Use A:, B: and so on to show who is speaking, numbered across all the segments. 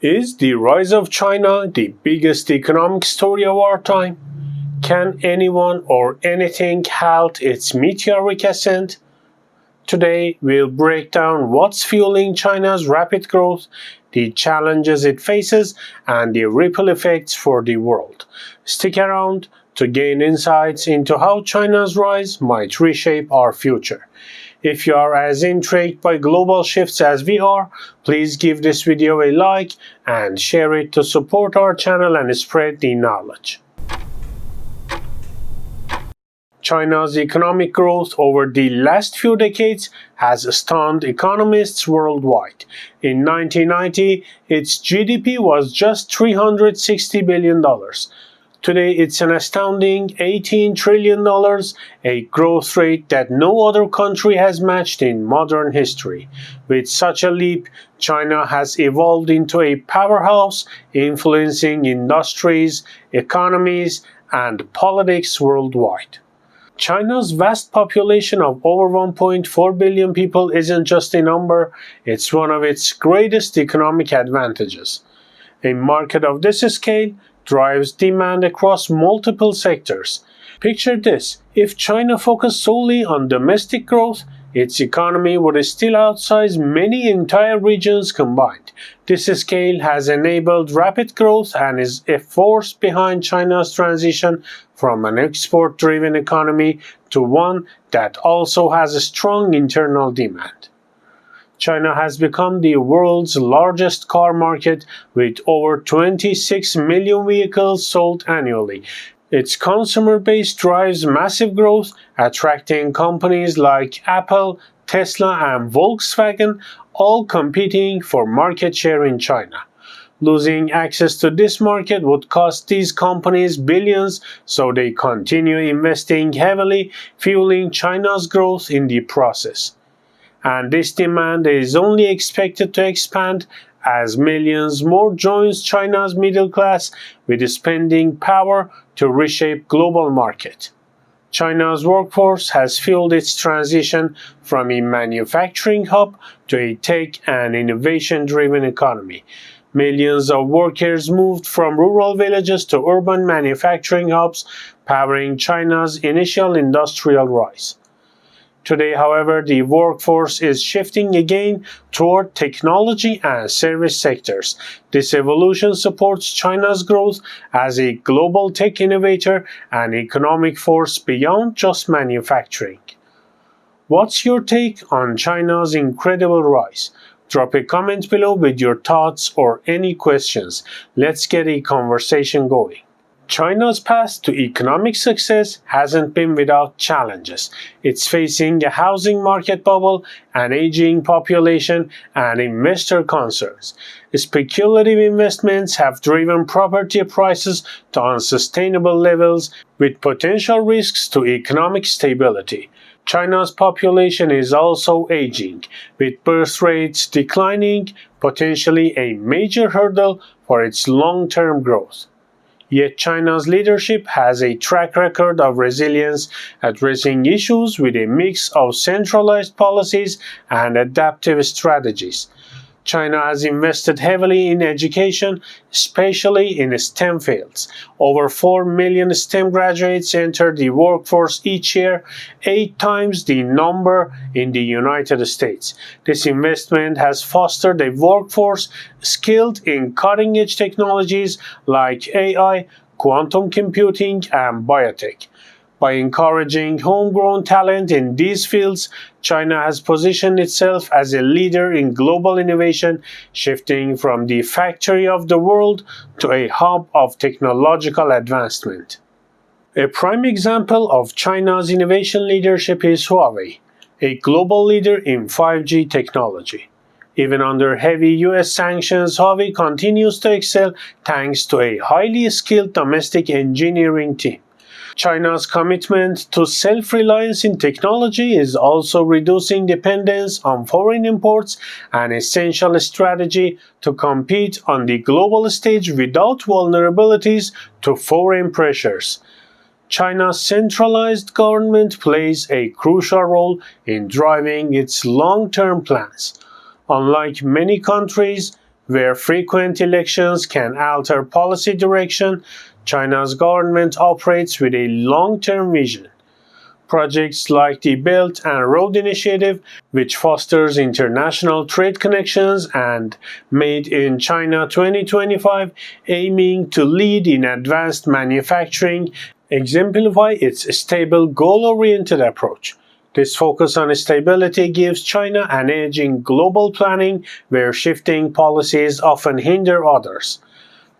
A: Is the rise of China the biggest economic story of our time? Can anyone or anything halt its meteoric ascent? Today, we'll break down what's fueling China's rapid growth, the challenges it faces, and the ripple effects for the world. Stick around to gain insights into how China's rise might reshape our future. If you are as intrigued by global shifts as we are, please give this video a like and share it to support our channel and spread the knowledge. China's economic growth over the last few decades has stunned economists worldwide. In 1990, its GDP was just $360 billion. Today, it's an astounding $18 trillion, a growth rate that no other country has matched in modern history. With such a leap, China has evolved into a powerhouse, influencing industries, economies, and politics worldwide. China's vast population of over 1.4 billion people isn't just a number, it's one of its greatest economic advantages. A market of this scale drives demand across multiple sectors. Picture this: if China focused solely on domestic growth, its economy would still outsize many entire regions combined. This scale has enabled rapid growth and is a force behind China's transition from an export-driven economy to one that also has a strong internal demand. China has become the world's largest car market with over 26 million vehicles sold annually. Its consumer base drives massive growth, attracting companies like Apple, Tesla, and Volkswagen, all competing for market share in China. Losing access to this market would cost these companies billions, so they continue investing heavily, fueling China's growth in the process. And this demand is only expected to expand as millions more joins China's middle class with spending power to reshape global market. China's workforce has fueled its transition from a manufacturing hub to a tech and innovation-driven economy. Millions of workers moved from rural villages to urban manufacturing hubs, powering China's initial industrial rise. Today, however, the workforce is shifting again toward technology and service sectors. This evolution supports China's growth as a global tech innovator and economic force beyond just manufacturing. What's your take on China's incredible rise? Drop a comment below with your thoughts or any questions. Let's get a conversation going. China's path to economic success hasn't been without challenges. It's facing a housing market bubble, an aging population, and investor concerns. Speculative investments have driven property prices to unsustainable levels, with potential risks to economic stability. China's population is also aging, with birth rates declining, potentially a major hurdle for its long-term growth. Yet China's leadership has a track record of resilience, addressing issues with a mix of centralized policies and adaptive strategies. China has invested heavily in education, especially in STEM fields. Over 4 million STEM graduates enter the workforce each year, 8 times the number in the United States. This investment has fostered a workforce skilled in cutting-edge technologies like AI, quantum computing, and biotech. By encouraging homegrown talent in these fields, China has positioned itself as a leader in global innovation, shifting from the factory of the world to a hub of technological advancement. A prime example of China's innovation leadership is Huawei, a global leader in 5G technology. Even under heavy US sanctions, Huawei continues to excel thanks to a highly skilled domestic engineering team. China's commitment to self-reliance in technology is also reducing dependence on foreign imports, an essential strategy to compete on the global stage without vulnerabilities to foreign pressures. China's centralized government plays a crucial role in driving its long-term plans. Unlike many countries, Where frequent elections can alter policy direction, China's government operates with a long-term vision. Projects like the Belt and Road Initiative, which fosters international trade connections, and Made in China 2025, aiming to lead in advanced manufacturing, exemplify its stable, goal-oriented approach. This focus on stability gives China an edge in global planning, where shifting policies often hinder others.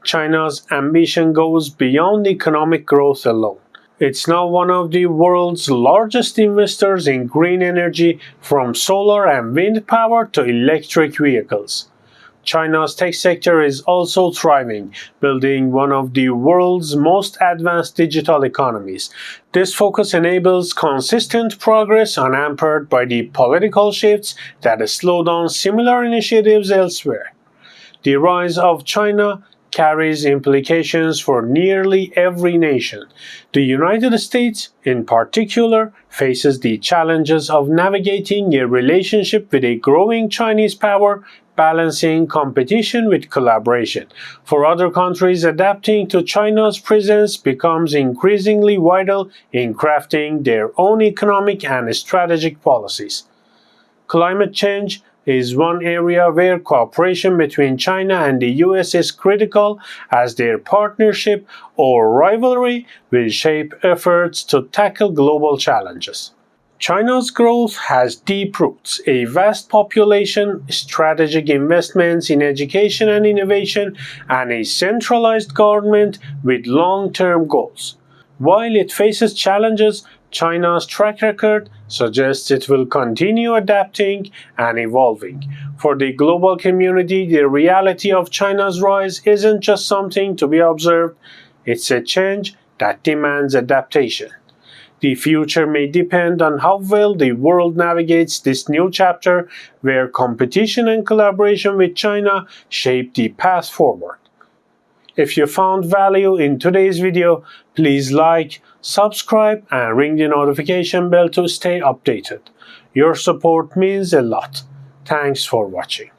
A: China's ambition goes beyond economic growth alone. It's now one of the world's largest investors in green energy, from solar and wind power to electric vehicles. China's tech sector is also thriving, building one of the world's most advanced digital economies. This focus enables consistent progress, unhampered by the political shifts that slow down similar initiatives elsewhere. The rise of China carries implications for nearly every nation. The United States, in particular, faces the challenges of navigating a relationship with a growing Chinese power, balancing competition with collaboration. For other countries, adapting to China's presence becomes increasingly vital in crafting their own economic and strategic policies. Climate change is one area where cooperation between China and the US is critical, as their partnership or rivalry will shape efforts to tackle global challenges. China's growth has deep roots: a vast population, strategic investments in education and innovation, and a centralized government with long-term goals. While it faces challenges, China's track record suggests it will continue adapting and evolving. For the global community, the reality of China's rise isn't just something to be observed, it's a change that demands adaptation. The future may depend on how well the world navigates this new chapter, where competition and collaboration with China shape the path forward. If you found value in today's video, please like, subscribe, and ring the notification bell to stay updated. Your support means a lot. Thanks for watching.